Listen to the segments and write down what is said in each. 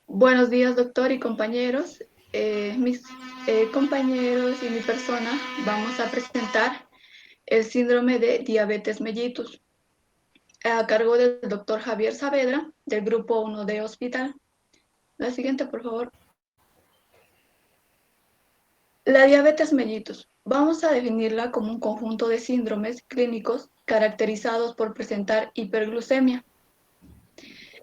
Buenos días, doctor y compañeros. Mis compañeros y mi persona vamos a presentar el síndrome de diabetes mellitus a cargo del doctor Javier Saavedra, del grupo 1 de hospital. La siguiente, por favor. La diabetes mellitus. Vamos a definirla como un conjunto de síndromes clínicos caracterizados por presentar hiperglucemia.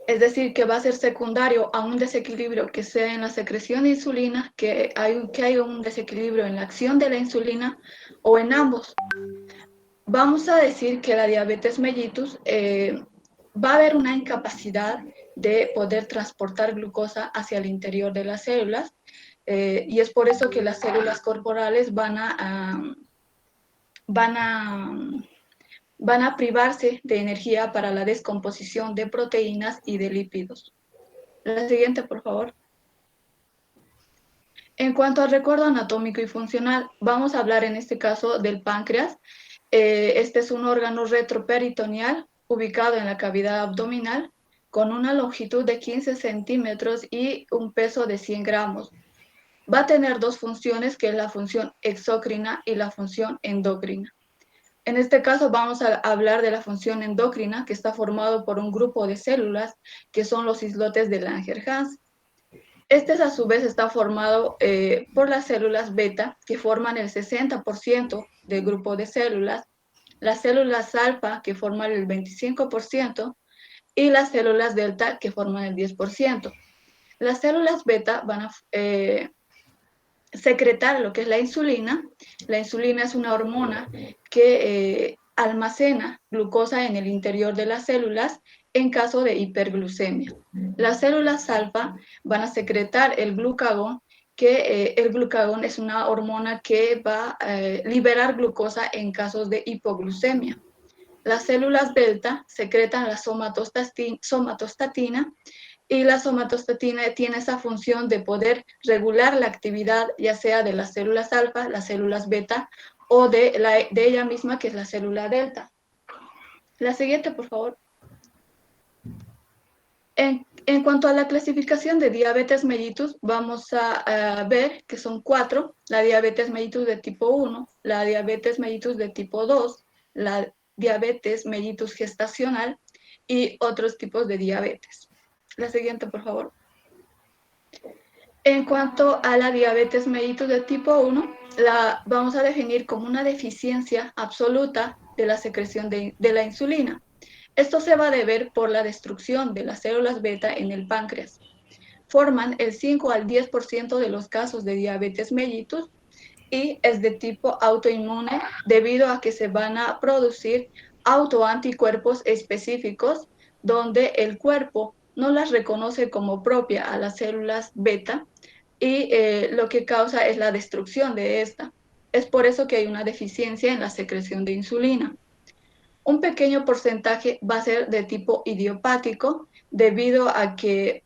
Es decir, que va a ser secundario a un desequilibrio que sea en la secreción de insulina, que haya un desequilibrio en la acción de la insulina o en ambos. Vamos a decir que la diabetes mellitus va a haber una incapacidad de poder transportar glucosa hacia el interior de las células y es por eso que las células corporales van a van a privarse de energía para la descomposición de proteínas y de lípidos. La siguiente, por favor. En cuanto al recuerdo anatómico y funcional, vamos a hablar en este caso del páncreas. Este es un órgano retroperitoneal ubicado en la cavidad abdominal con una longitud de 15 centímetros y un peso de 100 gramos. Va a tener dos funciones, que es la función exócrina y la función endocrina. En este caso vamos a hablar de la función endocrina, que está formado por un grupo de células que son los islotes de Langerhans. Este a su vez está formado por las células beta, que forman el 60% del grupo de células, las células alfa, que forman el 25%, y las células delta, que forman el 10%. Las células beta van a secretar lo que es la insulina. La insulina es una hormona que almacena glucosa en el interior de las células en caso de hiperglucemia. Las células alfa van a secretar el glucagón, que el glucagón es una hormona que va a liberar glucosa en casos de hipoglucemia. Las células delta secretan la somatostatina y la somatostatina tiene esa función de poder regular la actividad ya sea de las células alfa, las células beta o de ella misma, que es la célula delta. La siguiente, por favor. En cuanto a la clasificación de diabetes mellitus, vamos a ver que son 4: la diabetes mellitus de tipo 1, la diabetes mellitus de tipo 2, la diabetes mellitus gestacional y otros tipos de diabetes. La siguiente, por favor. En cuanto a la diabetes mellitus de tipo 1, la vamos a definir como una deficiencia absoluta de la secreción de la insulina. Esto se va a deber por la destrucción de las células beta en el páncreas. Forman el 5 al 10% de los casos de diabetes mellitus y es de tipo autoinmune debido a que se van a producir autoanticuerpos específicos donde el cuerpo no las reconoce como propia a las células beta y lo que causa es la destrucción de esta. Es por eso que hay una deficiencia en la secreción de insulina. Un pequeño porcentaje va a ser de tipo idiopático debido a que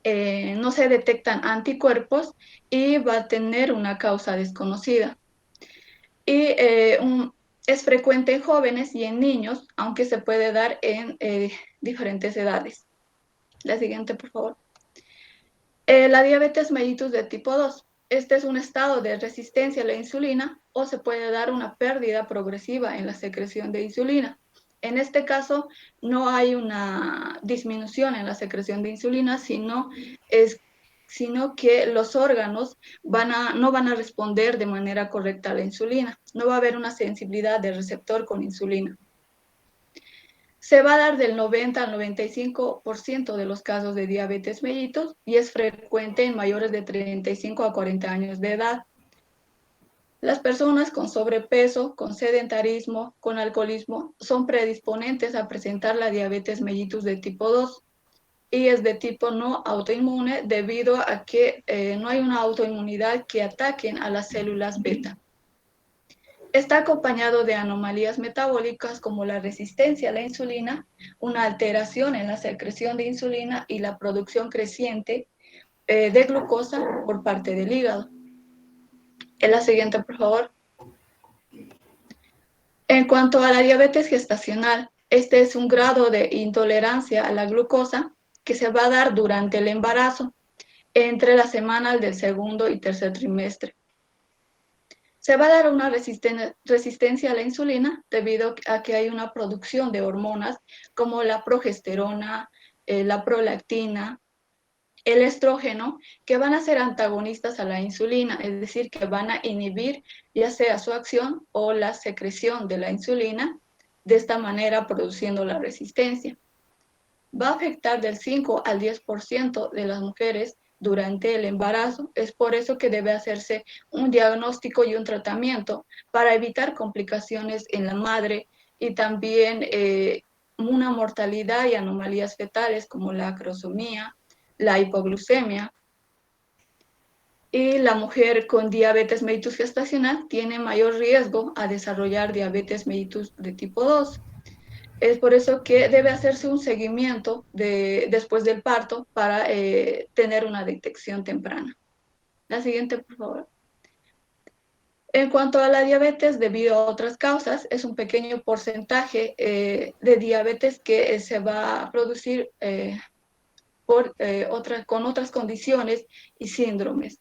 no se detectan anticuerpos y va a tener una causa desconocida. Y es frecuente en jóvenes y en niños, aunque se puede dar en diferentes edades. La siguiente, por favor. La diabetes mellitus de tipo 2. Este es un estado de resistencia a la insulina o se puede dar una pérdida progresiva en la secreción de insulina. En este caso, no hay una disminución en la secreción de insulina, sino que los órganos no van a responder de manera correcta a la insulina. No va a haber una sensibilidad del receptor con insulina. Se va a dar del 90 al 95% de los casos de diabetes mellitus y es frecuente en mayores de 35 a 40 años de edad. Las personas con sobrepeso, con sedentarismo, con alcoholismo, son predisponentes a presentar la diabetes mellitus de tipo 2 y es de tipo no autoinmune debido a que no hay una autoinmunidad que ataquen a las células beta. Está acompañado de anomalías metabólicas como la resistencia a la insulina, una alteración en la secreción de insulina y la producción creciente de glucosa por parte del hígado. En la siguiente, por favor. En cuanto a la diabetes gestacional, este es un grado de intolerancia a la glucosa que se va a dar durante el embarazo, entre las semanas del segundo y tercer trimestre. Se va a dar una resistencia a la insulina debido a que hay una producción de hormonas como la progesterona, la prolactina, el estrógeno, que van a ser antagonistas a la insulina, es decir, que van a inhibir ya sea su acción o la secreción de la insulina, de esta manera produciendo la resistencia. Va a afectar del 5 al 10% de las mujeres durante el embarazo. Es por eso que debe hacerse un diagnóstico y un tratamiento para evitar complicaciones en la madre y también una mortalidad y anomalías fetales como la acrosomía, la hipoglucemia. Y la mujer con diabetes mellitus gestacional tiene mayor riesgo a desarrollar diabetes mellitus de tipo 2. Es por eso que debe hacerse un seguimiento después del parto para tener una detección temprana. La siguiente, por favor. En cuanto a la diabetes, debido a otras causas, es un pequeño porcentaje de diabetes que se va a producir con otras condiciones y síndromes,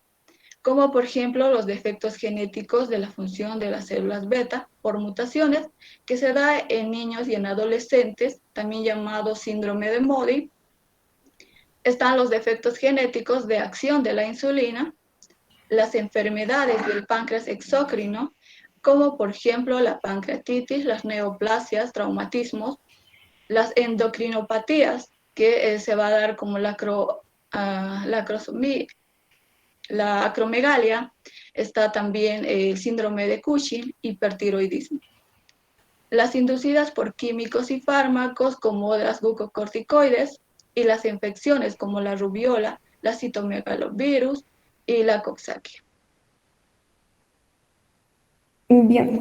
como por ejemplo los defectos genéticos de la función de las células beta por mutaciones, que se da en niños y en adolescentes, también llamado síndrome de Modi. Están los defectos genéticos de acción de la insulina, las enfermedades del páncreas exócrino, como por ejemplo la pancreatitis, las neoplasias, traumatismos, las endocrinopatías, que se va a dar como la acromegalia, está también el síndrome de Cushing, hipertiroidismo. Las inducidas por químicos y fármacos como las glucocorticoides y las infecciones como la rubiola, la citomegalovirus y la coxsackie. Bien,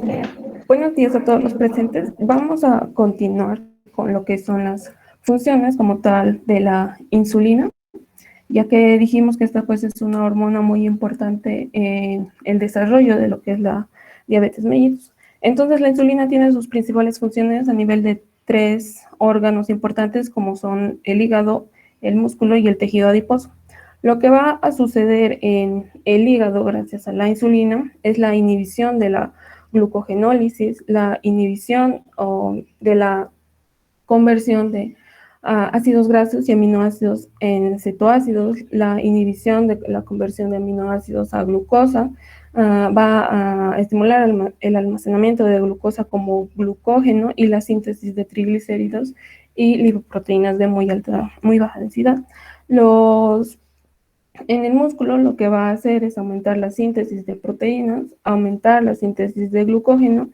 buenos días a todos los presentes. Vamos a continuar con lo que son las funciones como tal de la insulina, ya que dijimos que esta pues es una hormona muy importante en el desarrollo de lo que es la diabetes mellitus. Entonces la insulina tiene sus principales funciones a nivel de 3 órganos importantes como son el hígado, el músculo y el tejido adiposo. Lo que va a suceder en el hígado gracias a la insulina es la inhibición de la glucogenólisis, la inhibición de la conversión de ácidos grasos y aminoácidos en cetoácidos, la inhibición de la conversión de aminoácidos a glucosa, va a estimular el almacenamiento de glucosa como glucógeno y la síntesis de triglicéridos y lipoproteínas de muy baja densidad. En el músculo lo que va a hacer es aumentar la síntesis de proteínas, aumentar la síntesis de glucógeno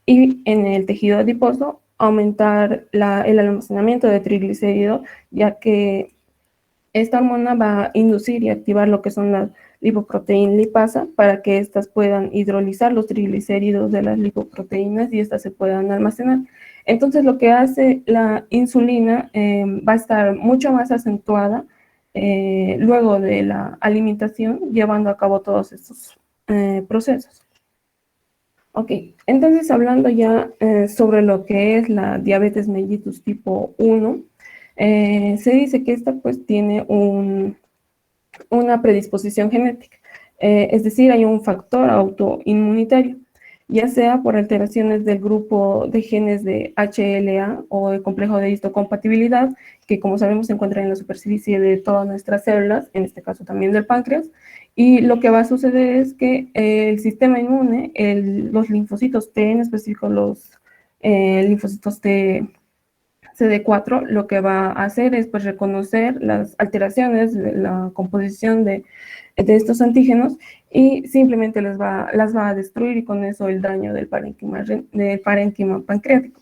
y en el tejido adiposo aumentar el almacenamiento de triglicéridos, ya que esta hormona va a inducir y activar lo que son las lipoproteínas lipasa para que éstas puedan hidrolizar los triglicéridos de las lipoproteínas y éstas se puedan almacenar. Entonces lo que hace la insulina va a estar mucho más acentuada luego de la alimentación, llevando a cabo todos estos procesos. Ok, entonces hablando ya sobre lo que es la diabetes mellitus tipo 1, se dice que esta pues tiene una predisposición genética, es decir, hay un factor autoinmunitario, ya sea por alteraciones del grupo de genes de HLA o el complejo de histocompatibilidad, que como sabemos se encuentra en la superficie de todas nuestras células, en este caso también del páncreas, y lo que va a suceder es que el sistema inmune, los linfocitos T, en específico los linfocitos T CD4, lo que va a hacer es pues reconocer las alteraciones de la composición de estos antígenos y simplemente las va a destruir y con eso el daño del parénquima pancreático.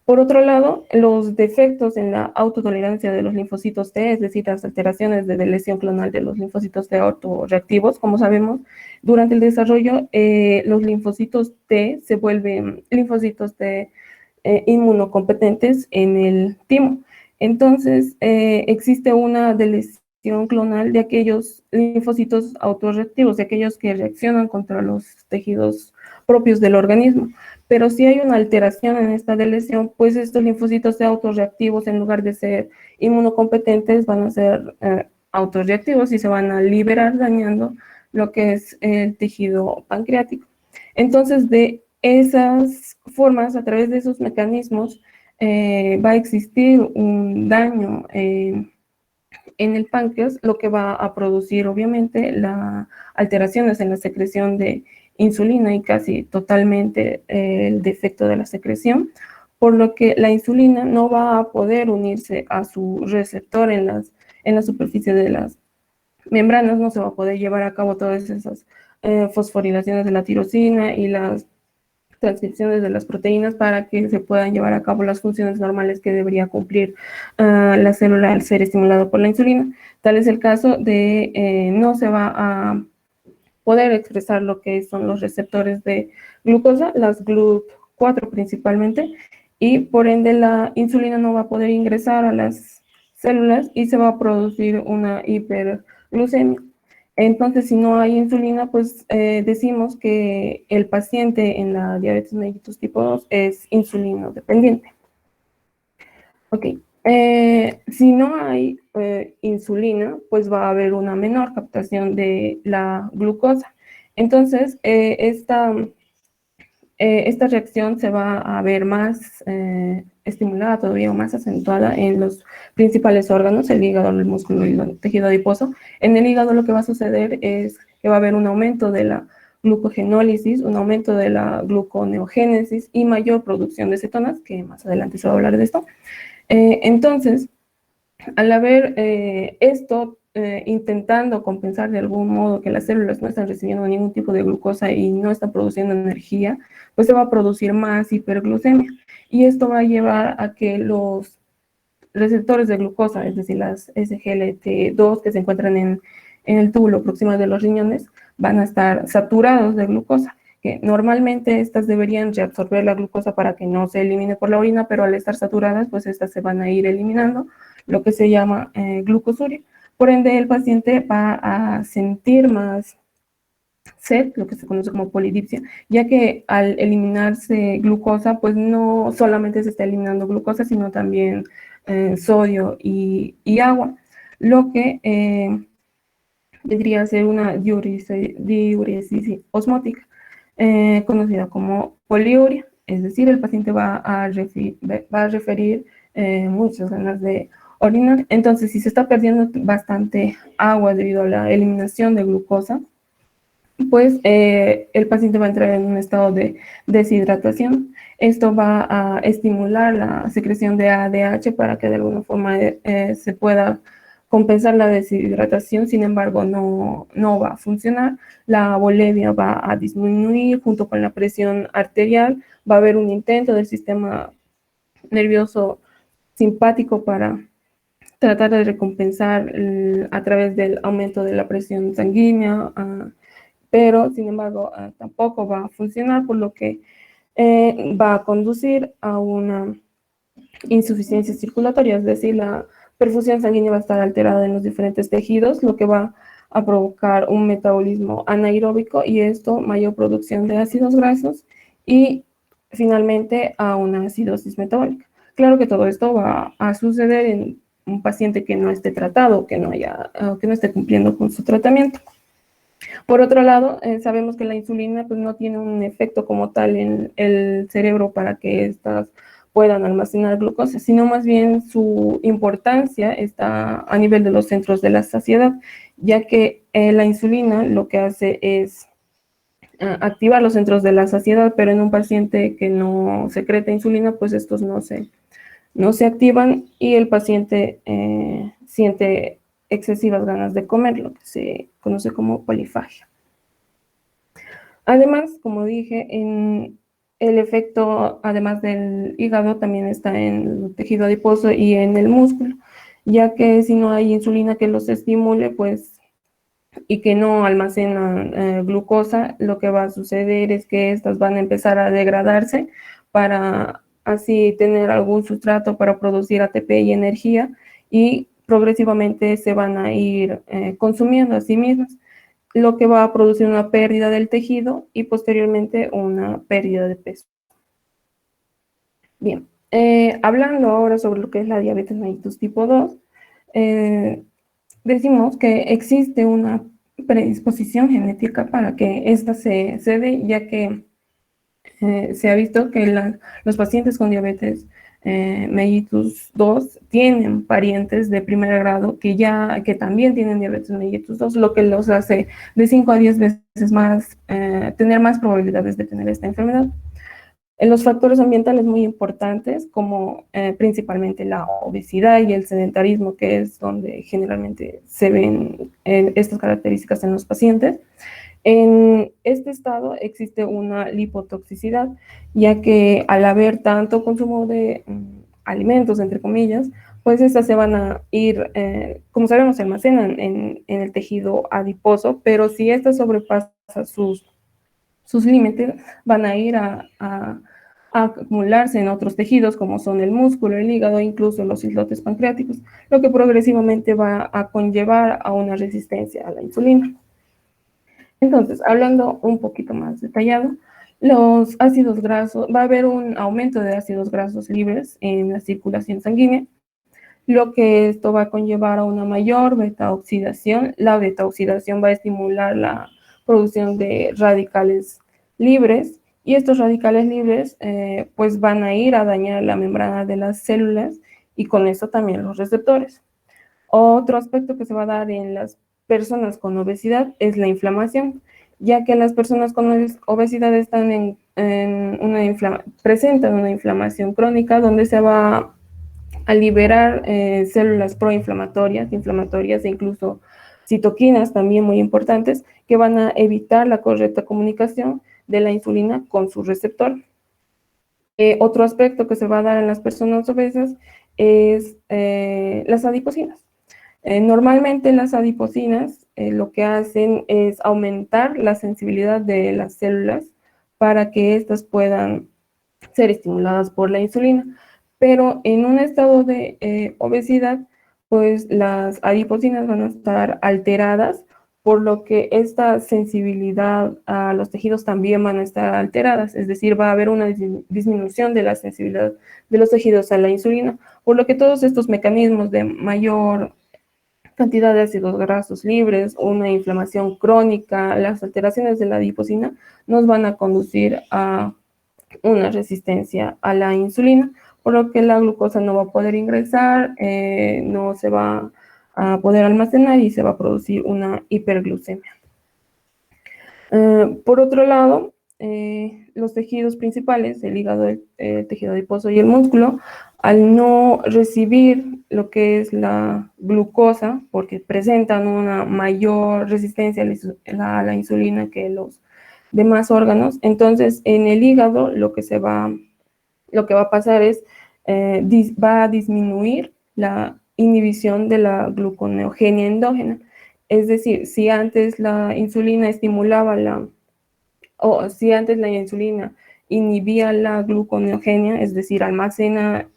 Por otro lado, los defectos en la autotolerancia de los linfocitos T, es decir, las alteraciones de lesión clonal de los linfocitos T autorreactivos, como sabemos, durante el desarrollo los linfocitos T se vuelven linfocitos T inmunocompetentes en el timo. Entonces, existe una lesión clonal de aquellos linfocitos autorreactivos, de aquellos que reaccionan contra los tejidos propios del organismo. pero si hay una alteración en esta lesión, pues estos linfocitos autorreactivos, en lugar de ser inmunocompetentes, van a ser autorreactivos y se van a liberar dañando lo que es el tejido pancreático. Entonces, de esas formas, a través de esos mecanismos, va a existir un daño en el páncreas, lo que va a producir obviamente las alteraciones en la secreción de insulina y casi totalmente el defecto de la secreción, por lo que la insulina no va a poder unirse a su receptor en la superficie de las membranas, no se va a poder llevar a cabo todas esas fosforilaciones de la tirosina y las transcripciones de las proteínas para que se puedan llevar a cabo las funciones normales que debería cumplir la célula al ser estimulado por la insulina. Tal es el caso de no se va a poder expresar lo que son los receptores de glucosa, las GLUT4 principalmente, y por ende la insulina no va a poder ingresar a las células y se va a producir una hiperglucemia. Entonces, si no hay insulina, pues decimos que el paciente en la diabetes mellitus tipo 2 es insulino dependiente. Ok, si no hay insulina, pues va a haber una menor captación de la glucosa. Entonces, esta reacción se va a ver más estimulada, todavía más acentuada en los principales órganos, el hígado, el músculo y el tejido adiposo. En el hígado lo que va a suceder es que va a haber un aumento de la glucogenólisis, un aumento de la gluconeogénesis y mayor producción de cetonas, que más adelante se va a hablar de esto. Entonces, al haber esto, intentando compensar de algún modo que las células no están recibiendo ningún tipo de glucosa y no están produciendo energía, pues se va a producir más hiperglucemia. Y esto va a llevar a que los receptores de glucosa, es decir, las SGLT2 que se encuentran en el túbulo proximal de los riñones, van a estar saturados de glucosa, que normalmente estas deberían reabsorber la glucosa para que no se elimine por la orina, pero al estar saturadas, pues estas se van a ir eliminando, lo que se llama glucosuria. Por ende, el paciente va a sentir más sed, lo que se conoce como polidipsia, ya que al eliminarse glucosa, pues no solamente se está eliminando glucosa, sino también sodio y agua, lo que vendría a ser una diuresis osmótica, conocida como poliuria, es decir, el paciente va a referir muchas ganas de orinar. Entonces, si se está perdiendo bastante agua debido a la eliminación de glucosa, pues el paciente va a entrar en un estado de deshidratación. Esto va a estimular la secreción de ADH para que de alguna forma se pueda compensar la deshidratación, sin embargo no va a funcionar. La volemia va a disminuir junto con la presión arterial, va a haber un intento del sistema nervioso simpático para tratar de recompensar a través del aumento de la presión sanguínea, pero sin embargo tampoco va a funcionar, por lo que va a conducir a una insuficiencia circulatoria, es decir, la perfusión sanguínea va a estar alterada en los diferentes tejidos, lo que va a provocar un metabolismo anaeróbico y esto mayor producción de ácidos grasos y finalmente a una acidosis metabólica. Claro que todo esto va a suceder en un paciente que no esté tratado, que no esté cumpliendo con su tratamiento. Por otro lado, sabemos que la insulina pues, no tiene un efecto como tal en el cerebro para que estas puedan almacenar glucosa, sino más bien su importancia está a nivel de los centros de la saciedad, ya que la insulina lo que hace es activar los centros de la saciedad, pero en un paciente que no secreta insulina, pues estos no se activan y el paciente siente excesivas ganas de comer, lo que se conoce como polifagia. Además, como dije, el efecto, además del hígado, también está en el tejido adiposo y en el músculo, ya que si no hay insulina que los estimule, pues, y que no almacenan glucosa, lo que va a suceder es que estas van a empezar a degradarse para así tener algún sustrato para producir ATP y energía y progresivamente se van a ir consumiendo a sí mismas, lo que va a producir una pérdida del tejido y posteriormente una pérdida de peso. Bien, hablando ahora sobre lo que es la diabetes mellitus tipo 2, decimos que existe una predisposición genética para que esta se dé, ya que se ha visto que los pacientes con diabetes mellitus 2 tienen parientes de primer grado que también tienen diabetes mellitus 2, lo que los hace de 5 a 10 veces más, tener más probabilidades de tener esta enfermedad. En los factores ambientales muy importantes, como principalmente la obesidad y el sedentarismo, que es donde generalmente se ven estas características en los pacientes, en este estado existe una lipotoxicidad, ya que al haber tanto consumo de alimentos, entre comillas, pues estas se van a ir, como sabemos, se almacenan en el tejido adiposo, pero si esta sobrepasa sus límites, van a ir a acumularse en otros tejidos como son el músculo, el hígado, incluso los islotes pancreáticos, lo que progresivamente va a conllevar a una resistencia a la insulina. Entonces, hablando un poquito más detallado, los ácidos grasos, va a haber un aumento de ácidos grasos libres en la circulación sanguínea, lo que esto va a conllevar a una mayor beta-oxidación. La beta-oxidación va a estimular la producción de radicales libres, y estos radicales libres pues van a ir a dañar la membrana de las células y con eso también los receptores. Otro aspecto que se va a dar en las personas con obesidad es la inflamación, ya que las personas con obesidad están presentan una inflamación crónica donde se va a liberar células inflamatorias e incluso citoquinas también muy importantes que van a evitar la correcta comunicación de la insulina con su receptor. Otro aspecto que se va a dar en las personas obesas es las adipocinas. Normalmente las adipocinas lo que hacen es aumentar la sensibilidad de las células para que éstas puedan ser estimuladas por la insulina. Pero en un estado de obesidad, pues las adipocinas van a estar alteradas, por lo que esta sensibilidad a los tejidos también van a estar alteradas, es decir, va a haber una disminución de la sensibilidad de los tejidos a la insulina, por lo que todos estos mecanismos de mayor cantidad de ácidos grasos libres, una inflamación crónica, las alteraciones de la adipocina nos van a conducir a una resistencia a la insulina, por lo que la glucosa no va a poder ingresar, no se va a poder almacenar y se va a producir una hiperglucemia. Por otro lado, los tejidos principales, el hígado, el tejido adiposo y el músculo, al no recibir lo que es la glucosa, porque presentan una mayor resistencia a la insulina que los demás órganos, entonces en el hígado lo que va a pasar es, va a disminuir la inhibición de la gluconeogenia endógena. Es decir, si antes la insulina si antes la insulina inhibía la gluconeogenia, es decir, almacena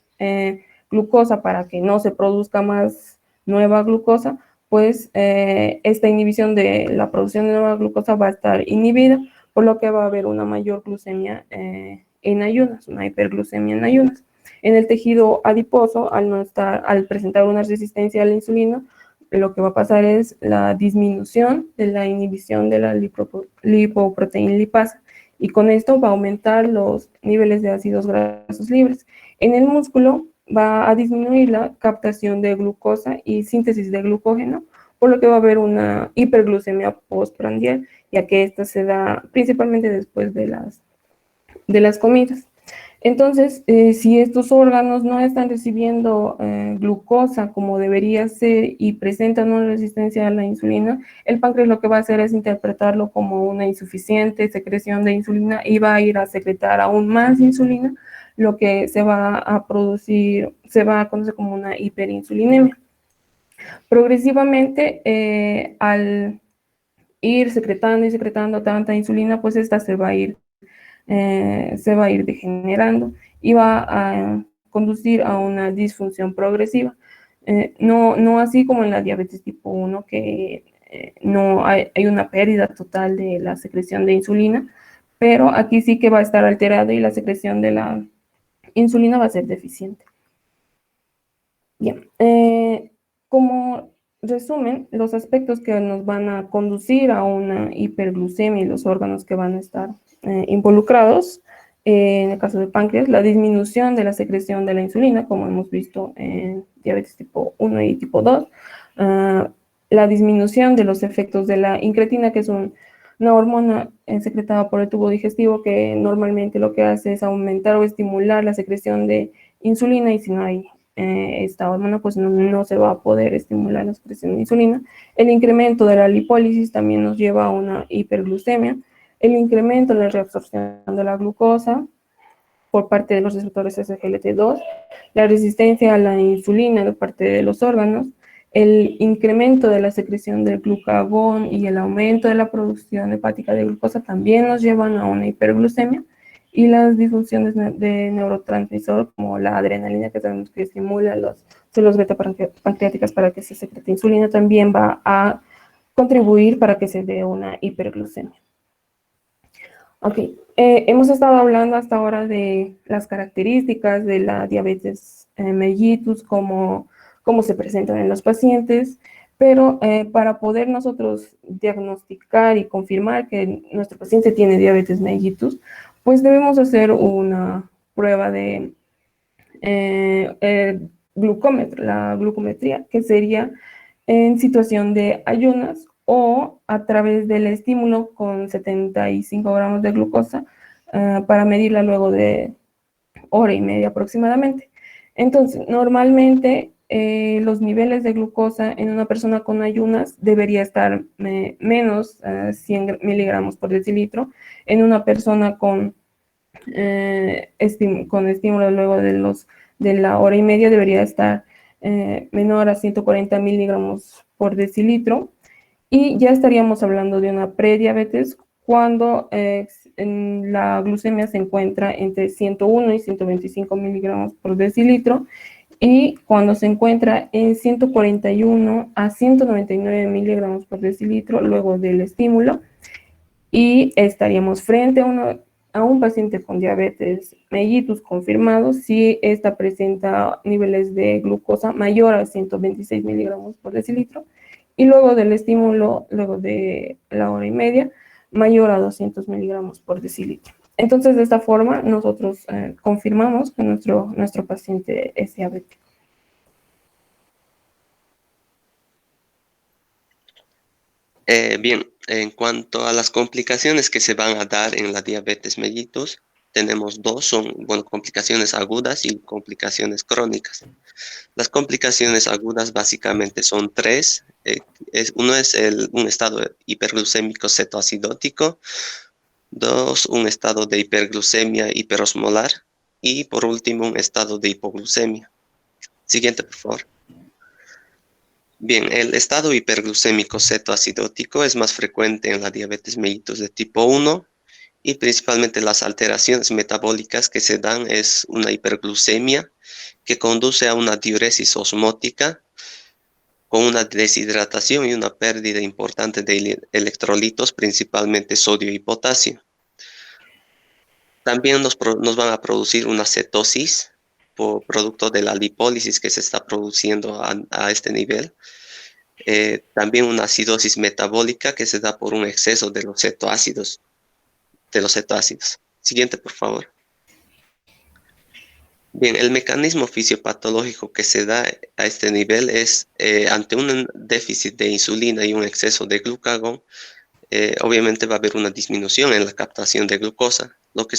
glucosa para que no se produzca más nueva glucosa, pues esta inhibición de la producción de nueva glucosa va a estar inhibida, por lo que va a haber una mayor glucemia en ayunas, una hiperglucemia en ayunas. En el tejido adiposo, al presentar una resistencia a la insulina, lo que va a pasar es la disminución de la inhibición de la lipoproteína lipasa, y con esto va a aumentar los niveles de ácidos grasos libres. En el músculo va a disminuir la captación de glucosa y síntesis de glucógeno, por lo que va a haber una hiperglucemia postprandial, ya que esta se da principalmente después de las comidas. Entonces, si estos órganos no están recibiendo glucosa como debería ser y presentan una resistencia a la insulina, el páncreas lo que va a hacer es interpretarlo como una insuficiente secreción de insulina y va a ir a secretar aún más insulina, lo que se va a producir, se va a conocer como una hiperinsulinemia. Progresivamente, al ir secretando y secretando tanta insulina, pues esta se va a ir degenerando y va a conducir a una disfunción progresiva. No así como en la diabetes tipo 1, que no hay una pérdida total de la secreción de insulina, pero aquí sí que va a estar alterado y la secreción de la insulina va a ser deficiente. Bien, como resumen, los aspectos que nos van a conducir a una hiperglucemia y los órganos que van a estar involucrados, en el caso del páncreas, la disminución de la secreción de la insulina, como hemos visto en diabetes tipo 1 y tipo 2, la disminución de los efectos de la incretina, que es una hormona secretada por el tubo digestivo que normalmente lo que hace es aumentar o estimular la secreción de insulina, y si no hay esta hormona, pues no se va a poder estimular la secreción de insulina. El incremento de la lipólisis también nos lleva a una hiperglucemia. El incremento en la reabsorción de la glucosa por parte de los receptores SGLT2, la resistencia a la insulina de parte de los órganos, el incremento de la secreción del glucagón y el aumento de la producción hepática de glucosa también nos llevan a una hiperglucemia, y las disfunciones de neurotransmisor como la adrenalina, que sabemos que estimula las células beta pancreáticas para que se secrete insulina, también va a contribuir para que se dé una hiperglucemia. Ok, hemos estado hablando hasta ahora de las características de la diabetes mellitus, cómo se presentan en los pacientes, pero para poder nosotros diagnosticar y confirmar que nuestro paciente tiene diabetes mellitus, pues debemos hacer una prueba de glucómetro, la glucometría, que sería en situación de ayunas o a través del estímulo con 75 gramos de glucosa para medirla luego de hora y media aproximadamente. Entonces, normalmente los niveles de glucosa en una persona con ayunas debería estar menos 100 miligramos por decilitro. En una persona con estímulo luego de la hora y media debería estar menor a 140 miligramos por decilitro, y ya estaríamos hablando de una prediabetes cuando la glucemia se encuentra entre 101 y 125 miligramos por decilitro, y cuando se encuentra en 141 a 199 miligramos por decilitro luego del estímulo, y estaríamos frente a un paciente con diabetes mellitus confirmado si esta presenta niveles de glucosa mayor a 126 miligramos por decilitro, y luego del estímulo, luego de la hora y media, mayor a 200 miligramos por decilitro. Entonces, de esta forma, nosotros confirmamos que nuestro paciente es diabético. Bien, en cuanto a las complicaciones que se van a dar en la diabetes mellitus, tenemos dos, son, bueno, complicaciones agudas y complicaciones crónicas. Las complicaciones agudas básicamente son tres. Uno es un estado hiperglucémico cetoacidótico, dos, un estado de hiperglucemia hiperosmolar, y por último, un estado de hipoglucemia. Siguiente, por favor. Bien, el estado hiperglucémico cetoacidótico es más frecuente en la diabetes mellitus de tipo 1, y principalmente las alteraciones metabólicas que se dan es una hiperglucemia que conduce a una diuresis osmótica con una deshidratación y una pérdida importante de electrolitos, principalmente sodio y potasio. También nos van a producir una cetosis por producto de la lipólisis que se está produciendo a este nivel. También una acidosis metabólica que se da por un exceso de los cetoácidos. Siguiente, por favor. Bien, el mecanismo fisiopatológico que se da a este nivel es ante un déficit de insulina y un exceso de glucagón, obviamente va a haber una disminución en la captación de glucosa. Lo que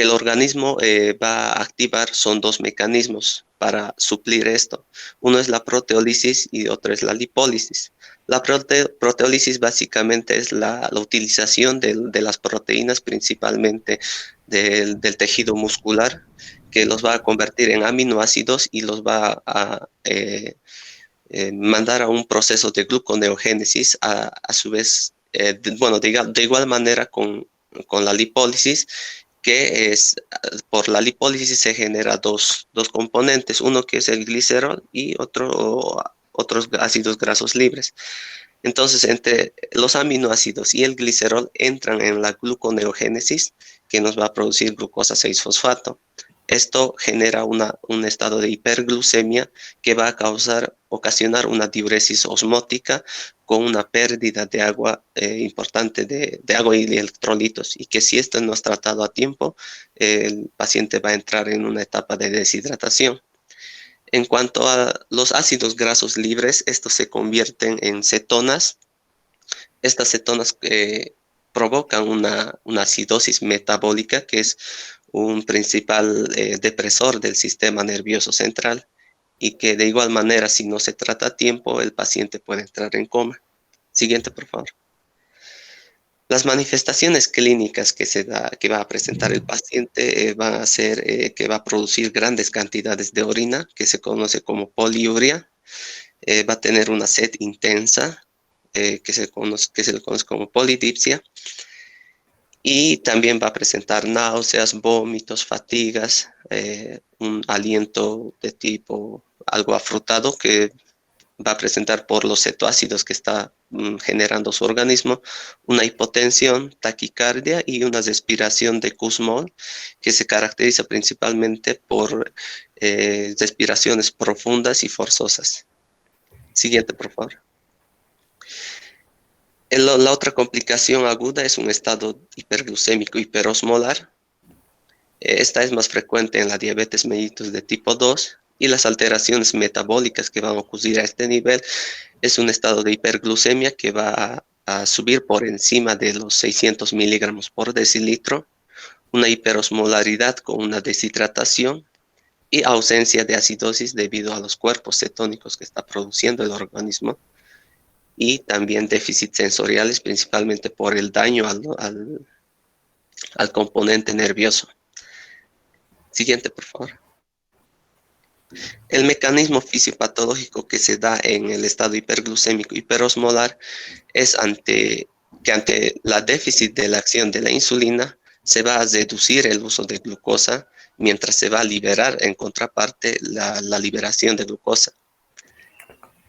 el organismo va a activar son dos mecanismos para suplir esto. Uno es la proteólisis y otro es la lipólisis. La proteólisis básicamente es la utilización de las proteínas, principalmente del tejido muscular, que los va a convertir en aminoácidos y los va a mandar a un proceso de gluconeogénesis, a su vez, de igual manera con la lipólisis, que es, por la lipólisis se genera dos componentes, uno que es el glicerol y otros ácidos grasos libres. Entonces, entre los aminoácidos y el glicerol entran en la gluconeogénesis, que nos va a producir glucosa 6-fosfato. Esto genera un estado de hiperglucemia que va a ocasionar una diuresis osmótica con una pérdida de agua importante de agua y de electrolitos, y que si esto no es tratado a tiempo, el paciente va a entrar en una etapa de deshidratación. En cuanto a los ácidos grasos libres, estos se convierten en cetonas. Estas cetonas provocan una acidosis metabólica, que es un principal depresor del sistema nervioso central, y que de igual manera, si no se trata a tiempo, el paciente puede entrar en coma. Siguiente, por favor. Las manifestaciones clínicas que va a presentar el paciente van a ser que va a producir grandes cantidades de orina, que se conoce como poliuria. Va a tener una sed intensa, que se le conoce como polidipsia, y también va a presentar náuseas, vómitos, fatigas, un aliento de tipo algo afrutado que va a presentar por los cetoácidos que está generando su organismo, una hipotensión, taquicardia y una respiración de Kussmaul, que se caracteriza principalmente por respiraciones profundas y forzosas. Siguiente, por favor. La otra complicación aguda es un estado hiperglucémico hiperosmolar. Esta es más frecuente en la diabetes mellitus de tipo 2, y las alteraciones metabólicas que van a ocurrir a este nivel es un estado de hiperglucemia que va a subir por encima de los 600 miligramos por decilitro, una hiperosmolaridad con una deshidratación y ausencia de acidosis debido a los cuerpos cetónicos que está produciendo el organismo, y también déficits sensoriales, principalmente por el daño al componente nervioso. Siguiente, por favor. El mecanismo fisiopatológico que se da en el estado hiperglucémico hiperosmolar es ante la déficit de la acción de la insulina, se va a reducir el uso de glucosa, mientras se va a liberar en contraparte la liberación de glucosa.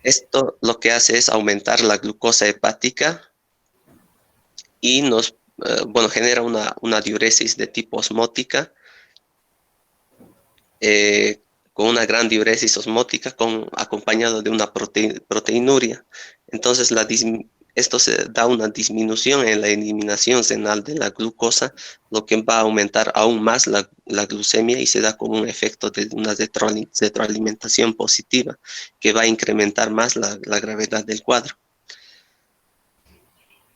Esto lo que hace es aumentar la glucosa hepática y genera una diuresis de tipo osmótica, con una gran diuresis osmótica acompañado de una proteinuria. Entonces, esto se da una disminución en la eliminación renal de la glucosa, lo que va a aumentar aún más la glucemia, y se da como un efecto de una retroalimentación positiva que va a incrementar más la gravedad del cuadro.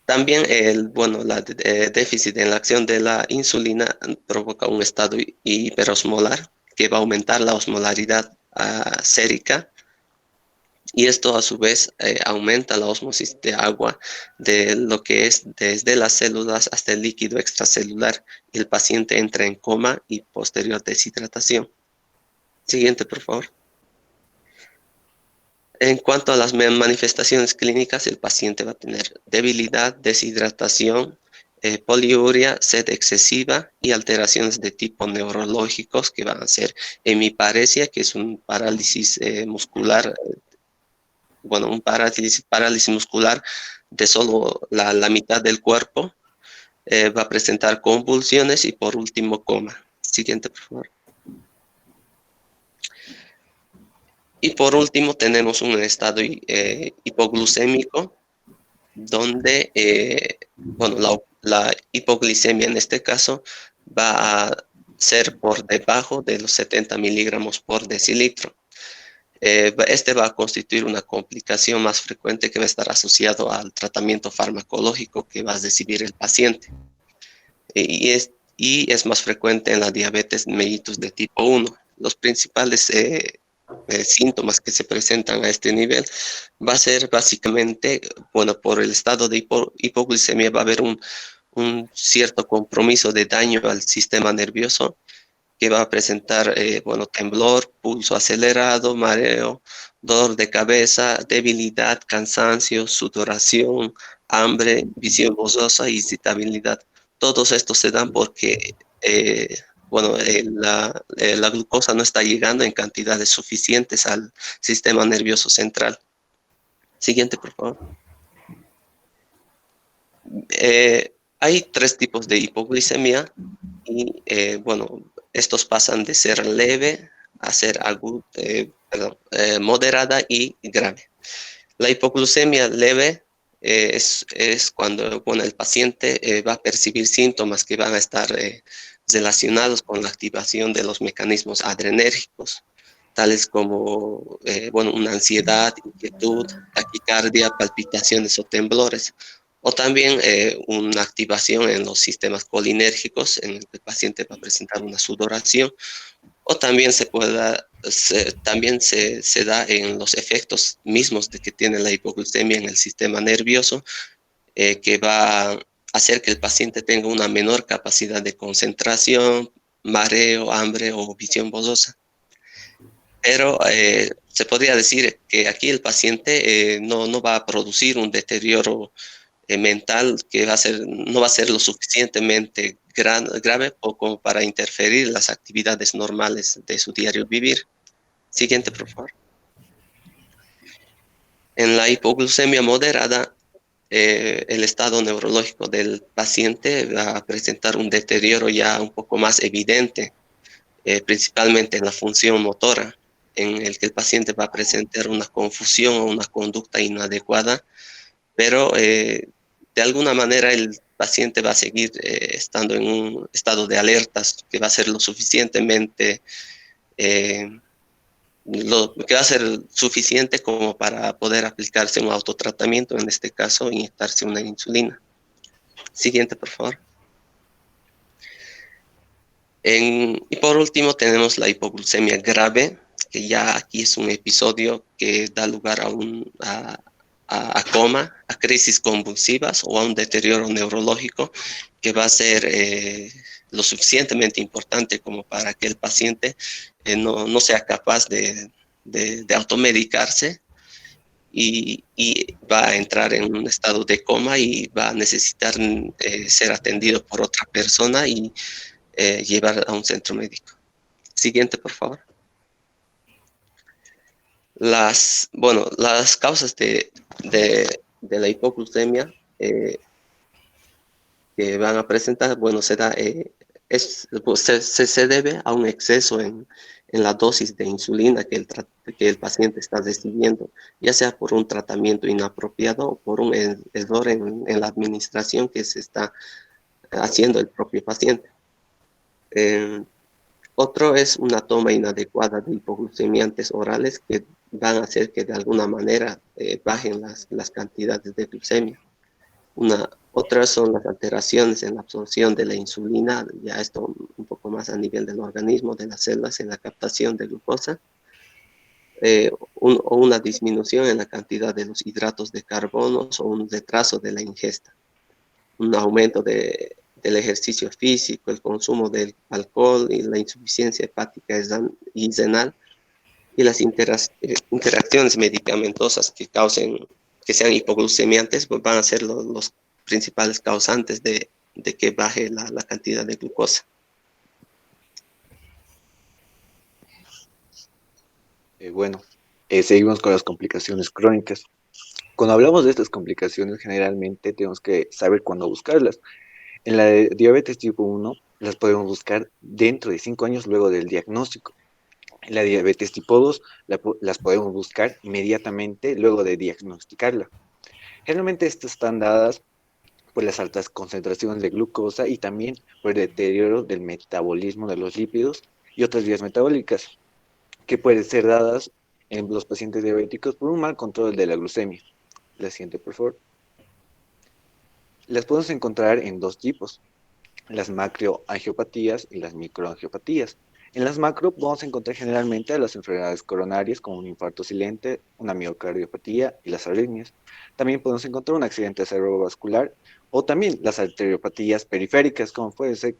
También el déficit en la acción de la insulina provoca un estado hiperosmolar que va a aumentar la osmolaridad sérica, y esto a su vez aumenta la ósmosis de agua de lo que es desde las células hasta el líquido extracelular, y el paciente entra en coma y posterior deshidratación. Siguiente, por favor. En cuanto a las manifestaciones clínicas, el paciente va a tener debilidad, deshidratación, poliuria, sed excesiva y alteraciones de tipo neurológicos, que van a ser hemiparesia, que es un parálisis muscular, un parálisis muscular de solo la mitad del cuerpo. Va a presentar convulsiones y por último coma. Siguiente, por favor. Y por último tenemos un estado hipoglucémico, donde la hipoglicemia en este caso va a ser por debajo de los 70 miligramos por decilitro. Este va a constituir una complicación más frecuente que va a estar asociado al tratamiento farmacológico que va a recibir el paciente. Y es más frecuente en la diabetes mellitus de tipo 1. Los principales síntomas que se presentan a este nivel va a ser básicamente, por el estado de hipoglicemia va a haber un cierto compromiso de daño al sistema nervioso, que va a presentar, temblor, pulso acelerado, mareo, dolor de cabeza, debilidad, cansancio, sudoración, hambre, visión borrosa y irritabilidad. Todos estos se dan porque la glucosa no está llegando en cantidades suficientes al sistema nervioso central. Siguiente, por favor. Hay tres tipos de hipoglucemia y, bueno, estos pasan de ser leve a ser moderada y grave. La hipoglucemia leve es cuando, bueno, el paciente va a percibir síntomas que van a estar relacionados con la activación de los mecanismos adrenérgicos, tales como, bueno, una ansiedad, inquietud, taquicardia, palpitaciones o temblores, o también una activación en los sistemas colinérgicos, en el que el paciente va a presentar una sudoración, o también se da en los efectos mismos de que tiene la hipoglucemia en el sistema nervioso, que va a hacer que el paciente tenga una menor capacidad de concentración, mareo, hambre o visión borrosa. Pero se podría decir que aquí el paciente no va a producir un deterioro mental que no va a ser lo suficientemente grave como para interferir en las actividades normales de su diario vivir. Siguiente, por favor. En la hipoglucemia moderada, el estado neurológico del paciente va a presentar un deterioro ya un poco más evidente, principalmente en la función motora, en el que el paciente va a presentar una confusión o una conducta inadecuada, pero de alguna manera el paciente va a seguir estando en un estado de alertas que va a ser lo suficientemente, lo que va a ser suficiente como para poder aplicarse un autotratamiento, en este caso inyectarse una insulina. Siguiente, por favor. Y por último tenemos la hipoglucemia grave, que ya aquí es un episodio que da lugar a coma, a crisis convulsivas o a un deterioro neurológico que va a ser lo suficientemente importante como para que el paciente no sea capaz de automedicarse y va a entrar en un estado de coma y va a necesitar ser atendido por otra persona y llevar a un centro médico. Siguiente, por favor. Las causas de la hipoglucemia que van a presentar, bueno, se debe a un exceso en la dosis de insulina que el paciente está recibiendo, ya sea por un tratamiento inapropiado o por un error en la administración que se está haciendo el propio paciente. Otro es una toma inadecuada de hipoglucemiantes orales que van a hacer que de alguna manera bajen las cantidades de glucemia. Otras son las alteraciones en la absorción de la insulina, ya esto un poco más a nivel del organismo, de las células, en la captación de glucosa, o una disminución en la cantidad de los hidratos de carbono o un retraso de la ingesta, un aumento del ejercicio físico, el consumo del alcohol y la insuficiencia hepática y renal, y las interacciones medicamentosas que sean hipoglucemiantes, pues van a ser los principales causantes de que baje la cantidad de glucosa. Seguimos con las complicaciones crónicas. Cuando hablamos de estas complicaciones, generalmente tenemos que saber cuándo buscarlas. En la diabetes tipo 1, las podemos buscar dentro de 5 años luego del diagnóstico. En la diabetes tipo 2, las podemos buscar inmediatamente luego de diagnosticarla. Generalmente estas están dadas por las altas concentraciones de glucosa y también por el deterioro del metabolismo de los lípidos y otras vías metabólicas, que pueden ser dadas en los pacientes diabéticos por un mal control de la glucemia. La siguiente, por favor. Las podemos encontrar en dos tipos, las macroangiopatías y las microangiopatías. En las macro vamos a encontrar generalmente las enfermedades coronarias como un infarto silente, una miocardiopatía y las arritmias. También podemos encontrar un accidente cerebrovascular o también las arteriopatías periféricas como pueden ser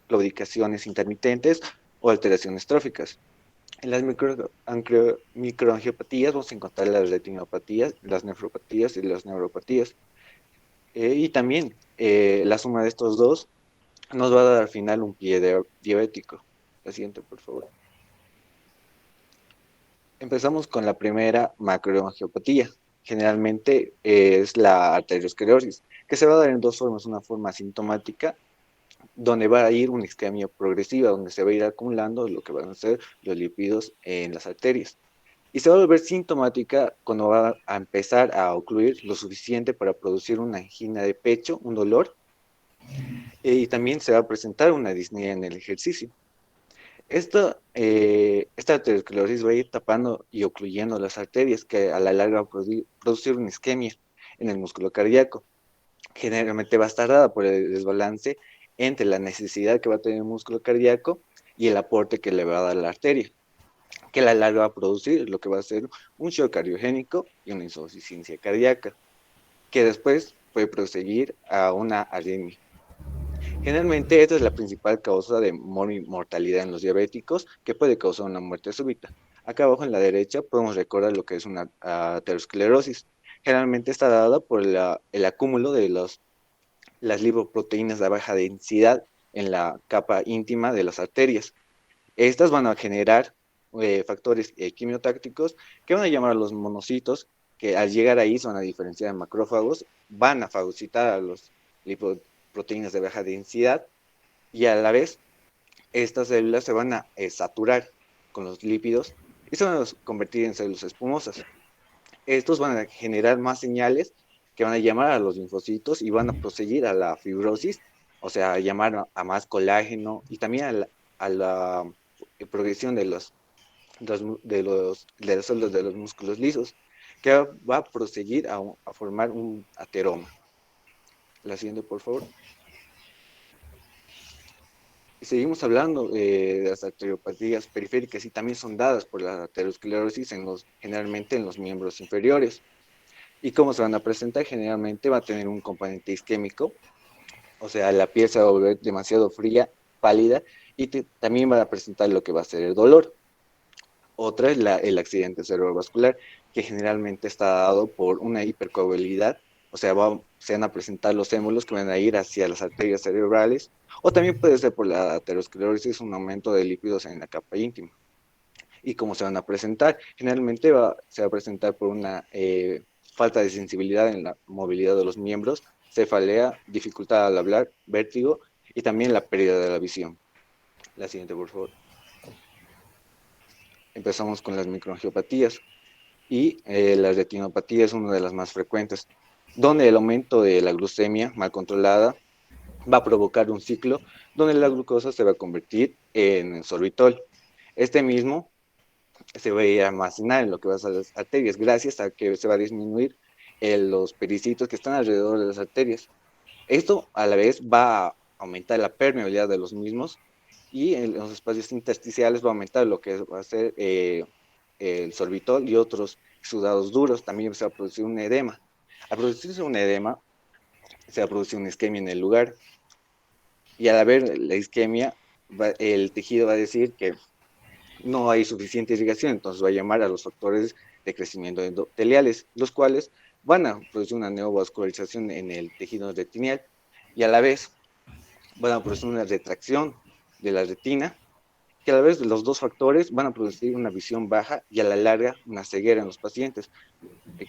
claudicaciones intermitentes o alteraciones tróficas. En las microangiopatías vamos a encontrar las retinopatías, las nefropatías y las neuropatías. Y también la suma de estos dos nos va a dar al final un pie diabético. La siguiente, por favor. Empezamos con la primera macroangiopatía. Generalmente es la arteriosclerosis. que se va a dar en dos formas, una forma asintomática, donde va a ir una isquemia progresiva, donde se va a ir acumulando lo que van a ser los lípidos en las arterias. Y se va a volver sintomática cuando va a empezar a ocluir lo suficiente para producir una angina de pecho, un dolor, y también se va a presentar una disnea en el ejercicio. Esta arteriosclerosis va a ir tapando y ocluyendo las arterias, que a la larga va a producir una isquemia en el músculo cardíaco. Generalmente va a estar dada por el desbalance entre la necesidad que va a tener el músculo cardíaco y el aporte que le va a dar la arteria, que a la larga va a producir lo que va a ser un shock cardiogénico y una insuficiencia cardíaca, que después puede proseguir a una arritmia. Generalmente esta es la principal causa de mortalidad en los diabéticos, que puede causar una muerte súbita. Acá abajo en la derecha podemos recordar lo que es una aterosclerosis. Generalmente está dada por el acúmulo de las lipoproteínas de baja densidad en la capa íntima de las arterias. Estas van a generar factores quimiotácticos que van a llamar a los monocitos, que al llegar ahí se van a diferenciar de macrófagos, van a fagocitar a los lipoproteínas de baja densidad y a la vez estas células se van a saturar con los lípidos y se van a convertir en células espumosas. Estos van a generar más señales que van a llamar a los linfocitos y van a proseguir a la fibrosis, o sea, a llamar a más colágeno y también a la progresión de las células de los músculos lisos, que va a proseguir a formar un ateroma. La siguiente, por favor. Seguimos hablando de las arteriopatías periféricas y también son dadas por la aterosclerosis generalmente en los miembros inferiores. ¿Y cómo se van a presentar? Generalmente va a tener un componente isquémico, o sea, la piel se va a volver demasiado fría, pálida, y también va a presentar lo que va a ser el dolor. Otra es el accidente cerebrovascular, que generalmente está dado por una hipercoagulabilidad, o sea, se van a presentar los émulos que van a ir hacia las arterias cerebrales, o también puede ser por la aterosclerosis, un aumento de lípidos en la capa íntima. ¿Y cómo se van a presentar? Generalmente se va a presentar por una falta de sensibilidad en la movilidad de los miembros, cefalea, dificultad al hablar, vértigo y también la pérdida de la visión. La siguiente, por favor. Empezamos con las microangiopatías y la retinopatía es una de las más frecuentes, donde el aumento de la glucemia mal controlada va a provocar un ciclo donde la glucosa se va a convertir en sorbitol. Este mismo se va a ir a almacenar en lo que va a ser las arterias, gracias a que se va a disminuir los pericitos que están alrededor de las arterias. Esto a la vez va a aumentar la permeabilidad de los mismos y en los espacios intersticiales va a aumentar lo que va a ser el sorbitol y otros exudados duros. También se va a producir un edema. Al producirse un edema, se va a producir una isquemia en el lugar y al haber la isquemia, el tejido va a decir que no hay suficiente irrigación, entonces va a llamar a los factores de crecimiento endoteliales, los cuales van a producir una neovascularización en el tejido retinial y a la vez van a producir una retracción de la retina, que a la vez los dos factores van a producir una visión baja y a la larga una ceguera en los pacientes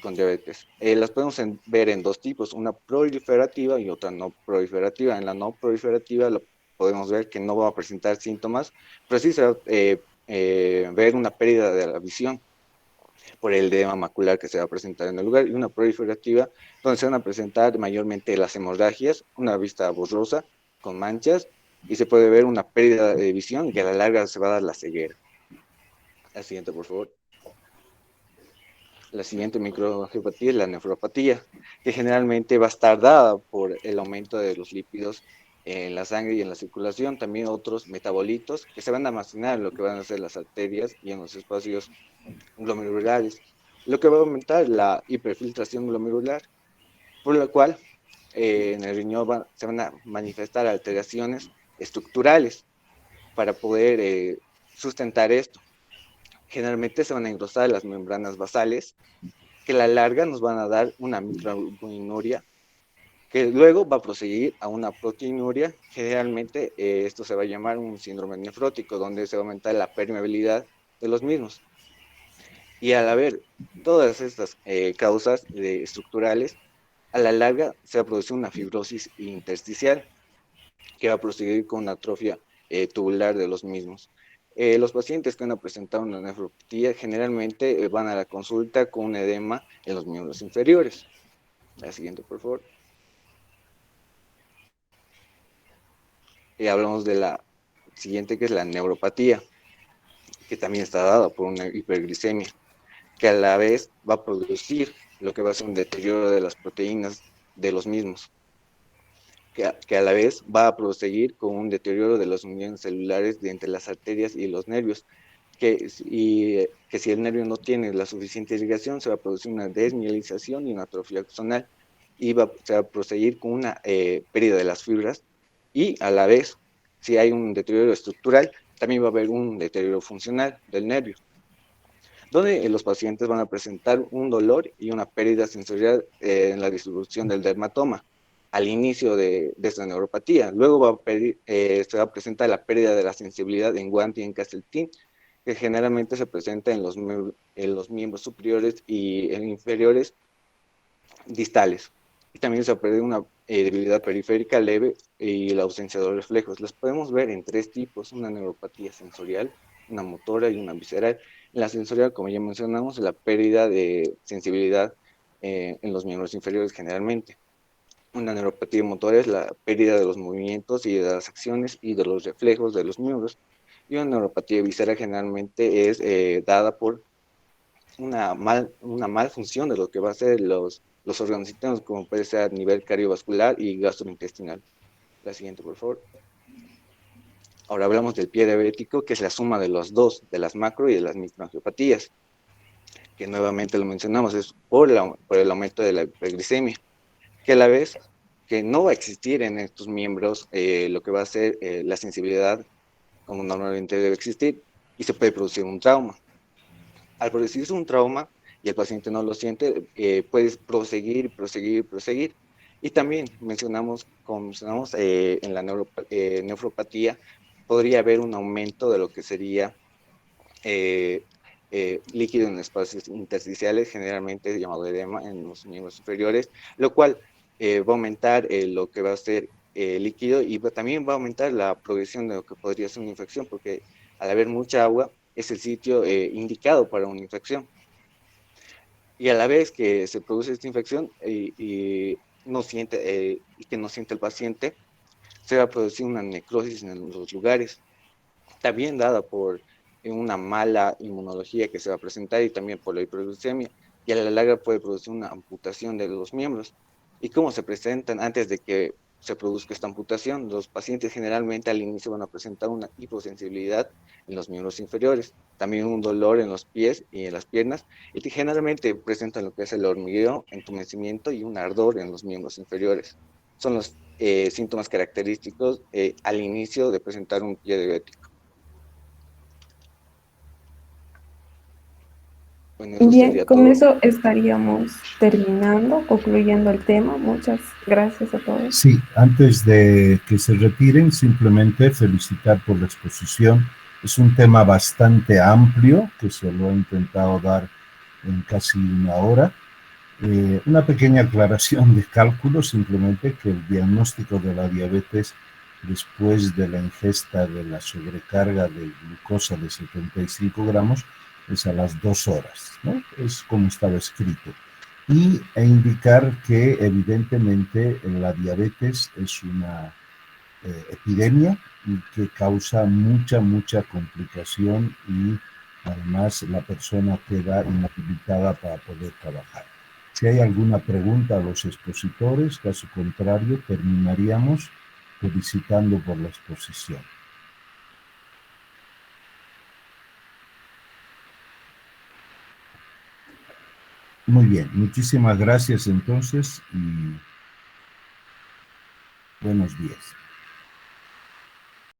con diabetes. Las podemos ver en dos tipos, una proliferativa y otra no proliferativa. En la no proliferativa podemos ver que no va a presentar síntomas, pero sí se va a ver una pérdida de la visión por el edema macular que se va a presentar en el lugar, y una proliferativa donde se van a presentar mayormente las hemorragias, una vista borrosa con manchas, y se puede ver una pérdida de visión y a la larga se va a dar la ceguera. La siguiente, por favor. La siguiente microangiopatía es la nefropatía, que generalmente va a estar dada por el aumento de los lípidos en la sangre y en la circulación, también otros metabolitos que se van a almacenar en lo que van a ser las arterias y en los espacios glomerulares, lo que va a aumentar la hiperfiltración glomerular, por lo cual en el riñón se van a manifestar alteraciones estructurales para poder sustentar esto. Generalmente se van a engrosar las membranas basales, que a la larga nos van a dar una microalbuminuria, que luego va a proseguir a una proteinuria. Generalmente esto se va a llamar un síndrome nefrótico, donde se va a aumentar la permeabilidad de los mismos. Y al haber todas estas causas estructurales, A la larga se va a producir una fibrosis intersticial que va a proseguir con una atrofia tubular de los mismos. Los pacientes que van a presentar una nefropatía generalmente van a la consulta con un edema en los miembros inferiores. La siguiente, por favor. Hablamos de la siguiente, que es la neuropatía, que también está dada por una hiperglicemia, que a la vez va a producir lo que va a ser un deterioro de las proteínas de los mismos, que a la vez va a proseguir con un deterioro de las uniones celulares de entre las arterias y los nervios, que si el nervio no tiene la suficiente irrigación, se va a producir una desmielinización y una atrofia axonal, y se va a proseguir con una pérdida de las fibras, y a la vez, si hay un deterioro estructural, también va a haber un deterioro funcional del nervio, donde los pacientes van a presentar un dolor y una pérdida sensorial en la distribución del dermatoma al inicio de esta neuropatía. Luego se va a presentar la pérdida de la sensibilidad en guante y en calcetín, que generalmente se presenta en los miembros superiores y inferiores distales. Y también se va a perder una debilidad periférica leve y la ausencia de reflejos. Las podemos ver en tres tipos: una neuropatía sensorial, una motora y una visceral. En la sensorial, como ya mencionamos, la pérdida de sensibilidad en los miembros inferiores generalmente. Una neuropatía motora es la pérdida de los movimientos y de las acciones y de los reflejos de los miembros. Y una neuropatía visceral generalmente es dada por una mal función de lo que va a ser los órganos internos, como puede ser a nivel cardiovascular y gastrointestinal. La siguiente, por favor. Ahora hablamos del pie diabético, que es la suma de los dos, de las macro y de las microangiopatías, que nuevamente lo mencionamos, es por el aumento de la hiperglicemia, que a la vez que no va a existir en estos miembros lo que va a ser la sensibilidad como normalmente debe existir, y se puede producir un trauma. Al producirse un trauma y el paciente no lo siente, puedes proseguir. Y también como mencionamos en la nefropatía, podría haber un aumento de lo que sería líquido en espacios intersticiales, generalmente llamado edema en los miembros inferiores, lo cual va a aumentar lo que va a ser líquido, y también va a aumentar la progresión de lo que podría ser una infección, porque al haber mucha agua es el sitio indicado para una infección. Y a la vez que se produce esta infección y que no siente el paciente, se va a producir una necrosis en los lugares, también dada por una mala inmunología que se va a presentar y también por la hiperglucemia, y a la larga puede producir una amputación de los miembros. ¿Y cómo se presentan antes de que se produzca esta amputación? Los pacientes generalmente al inicio van a presentar una hiposensibilidad en los miembros inferiores, también un dolor en los pies y en las piernas, y que generalmente presentan lo que es el hormigueo, entumecimiento y un ardor en los miembros inferiores. Son los síntomas característicos al inicio de presentar un pie diabético. Bueno, eso Bien, sería con todo. eso estaríamos terminando, concluyendo el tema. Muchas gracias a todos. Sí, antes de que se retiren, simplemente felicitar por la exposición. Es un tema bastante amplio que se lo he intentado dar en casi una hora. Una pequeña aclaración de cálculo, simplemente que el diagnóstico de la diabetes después de la ingesta de la sobrecarga de glucosa de 75 gramos es a las 2 horas, ¿no? Es como estaba escrito. E indicar que evidentemente la diabetes es una epidemia y que causa mucha complicación, y además la persona queda inhabilitada para poder trabajar. Si hay alguna pregunta a los expositores, caso contrario, terminaríamos felicitando por la exposición. Muy bien, muchísimas gracias entonces y buenos días.